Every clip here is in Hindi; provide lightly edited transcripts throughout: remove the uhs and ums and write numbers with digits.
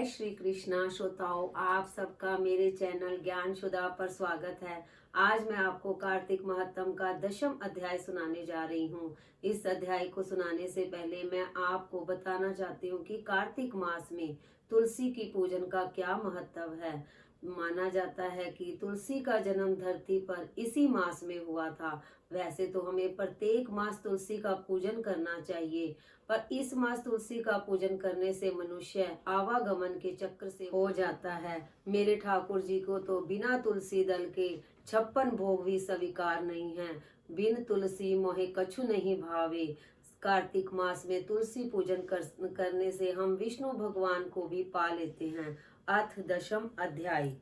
जय श्री कृष्णा श्रोताओं, आप सबका मेरे चैनल ज्ञान सुधा पर स्वागत है। आज मैं आपको कार्तिक महात्म का 10वां अध्याय सुनाने जा रही हूँ। इस अध्याय को सुनाने से पहले मैं आपको बताना चाहती हूँ कि कार्तिक मास में तुलसी की पूजन का क्या महत्व है। माना जाता है कि तुलसी का जन्म धरती पर इसी मास में हुआ था। वैसे तो हमें प्रत्येक मास तुलसी का पूजन करना चाहिए, पर इस मास तुलसी का पूजन करने से मनुष्य आवागमन के चक्र से हो जाता है। मेरे ठाकुर जी को तो बिना तुलसी दल के 56 भोग भी स्वीकार नहीं है। बिन तुलसी मोहे कछु नहीं भावे। कार्तिक मास में तुलसी पूजन करने से हम विष्णु भगवान को भी पा लेते हैं। अथ 10वां अध्याय।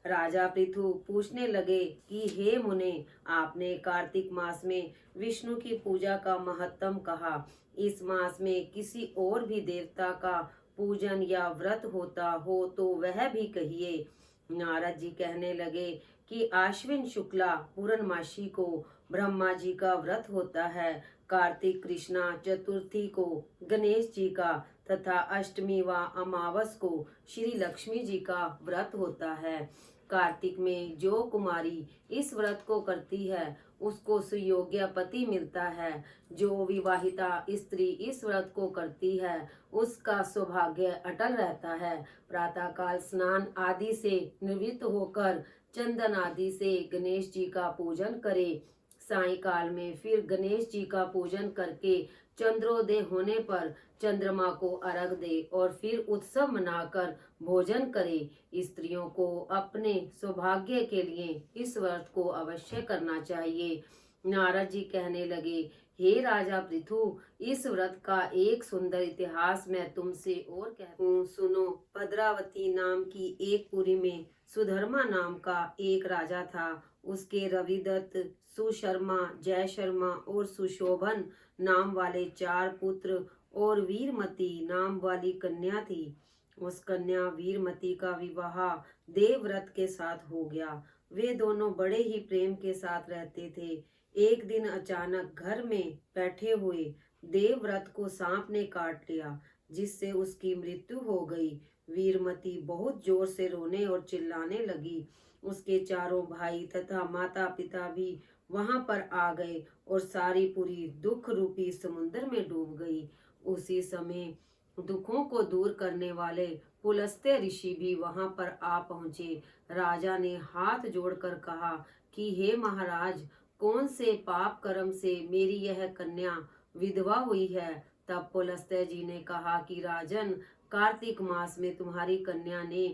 राजा पृथु पूछने लगे कि हे मुने, आपने कार्तिक मास में विष्णु की पूजा का महत्तम कहा। इस मास में किसी और भी देवता का पूजन या व्रत होता हो तो वह भी कहिए। नारद जी कहने लगे कि आश्विन शुक्ला पूर्णमासी को ब्रह्मा जी का व्रत होता है, कार्तिक कृष्णा चतुर्थी को गणेश जी का तथा अष्टमी व अमावस को श्री लक्ष्मी जी का व्रत होता है। कार्तिक में जो कुमारी इस व्रत को करती है उसको सुयोग्य पति मिलता है। जो विवाहिता स्त्री इस व्रत को करती है उसका सौभाग्य अटल रहता है। प्रातः काल स्नान आदि से निवृत्त होकर चंदन आदि से गणेश जी का पूजन करे। सायंकाल में फिर गणेश जी का पूजन करके चंद्रोदय होने पर चंद्रमा को अर्घ दे और फिर उत्सव मनाकर भोजन करे। स्त्रियों को अपने सौभाग्य के लिए इस व्रत को अवश्य करना चाहिए। नारद जी कहने लगे, हे राजा पृथु, इस व्रत का एक सुंदर इतिहास मैं तुमसे और कहता हूँ, सुनो। भद्रावती नाम की एक पुरी में सुधर्मा नाम का एक राजा था। उसके रविदत्त, सुशर्मा, जय शर्मा और सुशोभन नाम वाले 4 पुत्र और वीरमती नाम वाली कन्या थी। उस कन्या वीरमती का विवाह देवव्रत के साथ हो गया। वे दोनों बड़े ही प्रेम के साथ रहते थे। एक दिन अचानक घर में बैठे हुए देवव्रत को सांप ने काट लिया, जिससे उसकी मृत्यु हो गई। वीरमती बहुत जोर से रोने और चिल्लाने लगी। उसके चारों भाई तथा माता पिता भी वहां पर आ गए और सारी पुरी दुख रूपी समुद्र में डूब गई। उसी समय दुखों को दूर करने वाले पुलस्त्य ऋषि भी वहां पर आ पहुंचे। राजा ने हाथ जोड़कर कहा कि हे महाराज, कौन से पाप कर्म से मेरी यह कन्या विधवा हुई है। तब पुलस्त्य जी ने कहा कि राजन, कार्तिक मास में तुम्हारी कन्या ने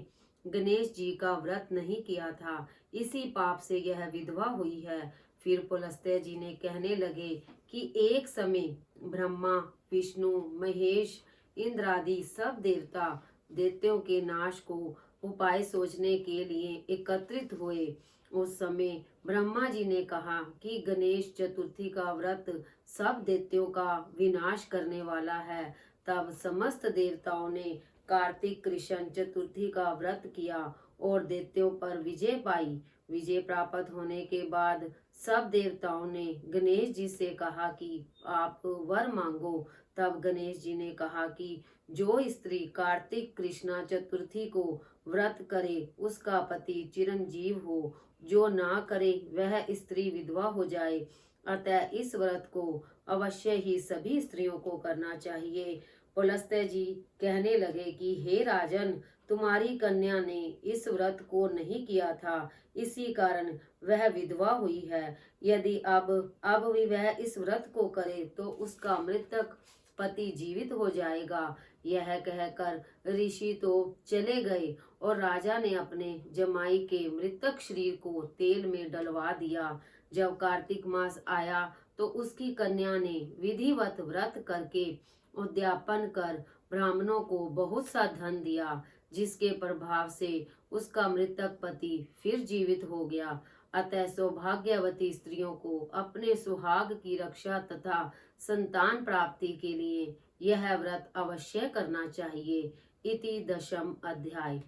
गणेश जी का व्रत नहीं किया था, इसी पाप से यह विधवा हुई है। फिर पुलस्त्य जी ने कहने लगे कि एक समय ब्रह्मा, विष्णु, महेश, इंद्र आदि सब देवता दैत्यों के नाश को उपाय सोचने के लिए एकत्रित हुए। उस समय ब्रह्मा जी ने कहा कि गणेश चतुर्थी का व्रत सब दैत्यों का विनाश करने वाला है। तब समस्त देवताओं ने कार्तिक कृष्ण चतुर्थी का व्रत किया और दैत्यों पर विजय पाई। विजय प्राप्त होने के बाद सब देवताओं ने गणेश जी से कहा कि आप वर मांगो। तब गणेश जी ने कहा कि जो स्त्री कार्तिक कृष्णा चतुर्थी को व्रत करे उसका पति चिरंजीव हो, जो ना करे वह स्त्री विधवा हो जाए। अतः इस व्रत को अवश्य ही सभी स्त्रियों को करना चाहिए। पुलस्त्य जी कहने लगे कि हे राजन, तुम्हारी कन्या ने इस व्रत को नहीं किया था, इसी कारण वह विधवा हुई है। यदि अब भी वह इस व्रत को करे तो उसका मृतक पति जीवित हो जाएगा। यह कहकर ऋषि तो चले गए और राजा ने अपने जमाई के मृतक शरीर को तेल में डलवा दिया। जब कार्तिक मास आया तो उसकी कन्या ने विधिवत व्रत करके उद्यापन कर ब्राह्मणों को बहुत सा धन दिया, जिसके प्रभाव से उसका मृतक पति फिर जीवित हो गया। अतः सौभाग्यवती स्त्रियों को अपने सुहाग की रक्षा तथा संतान प्राप्ति के लिए यह व्रत अवश्य करना चाहिए। इति 10वां अध्याय।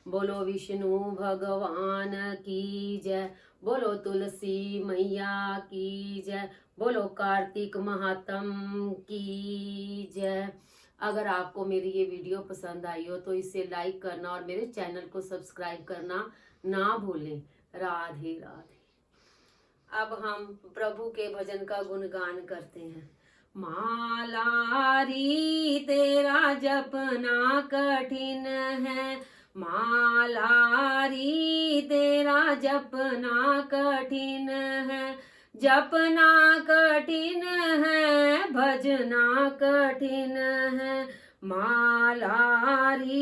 बोलो विष्णु भगवान की जय, बोलो तुलसी मैया की जय, बोलो कार्तिक महात्म की जय। अगर आपको मेरी ये वीडियो पसंद आई हो तो इसे लाइक करना और मेरे चैनल को सब्सक्राइब करना ना भूलें। राधे राधे। अब हम प्रभु के भजन का गुणगान करते हैं। मालारी तेरा जपना कठिन है, मालारी तेरा जपना कठिन है, जपना कठिन है भजना कठिन है। मालारी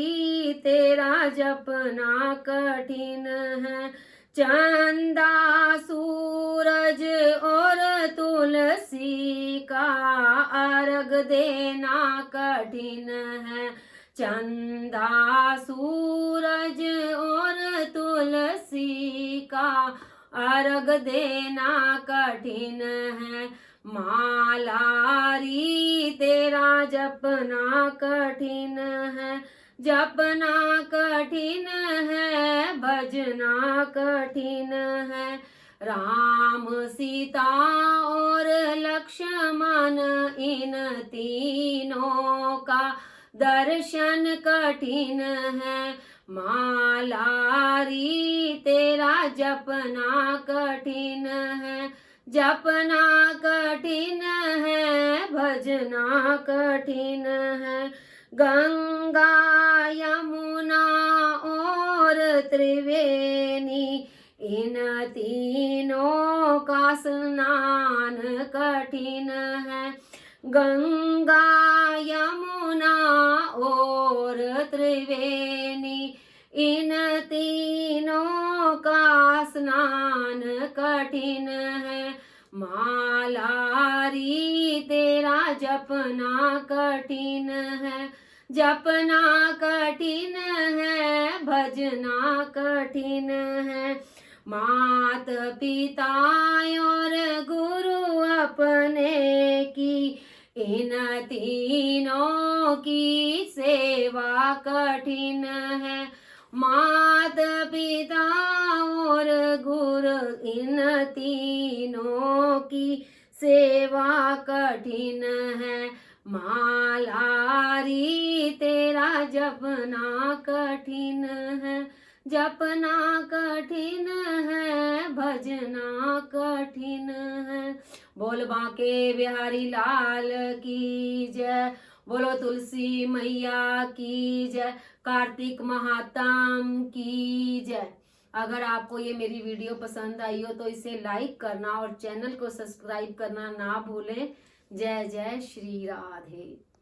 तेरा जपना कठिन है, चंदा सूरज और तुलसी का अर्घ देना कठिन है, चंदा सूरज और तुलसी का अर्घ देना कठिन है। मालारी तेरा जपना कठिन है, जपना कठिन है भजना कठिन है। राम सीता और लक्ष्मण इन तीनों का दर्शन कठिन है। मालारी तेरा जपना कठिन है, जपना कठिन है भजना कठिन है। गंगा यमुना और त्रिवेणी इन तीनों का स्नान कठिन है। गंगा यमुना और त्रिवेणी इन तीनों का स्नान कठिन है। मालारी तेरा जपना कठिन है, जपना कठिन है भजना कठिन है। मात पिता और गुरु अपने की इन तीनों की सेवा कठिन है। मात पिता और गुरु इन तीनों की सेवा कठिन है। मालारी तेरा जपना कठिन है, जपना कठिन है भजना कठिन है। बोल बांके बिहारी लाल की जय, बोलो तुलसी मैया की जय, कार्तिक महात्म की जय। अगर आपको ये मेरी वीडियो पसंद आई हो तो इसे लाइक करना और चैनल को सब्सक्राइब करना ना भूलें। जय जय श्री राधे।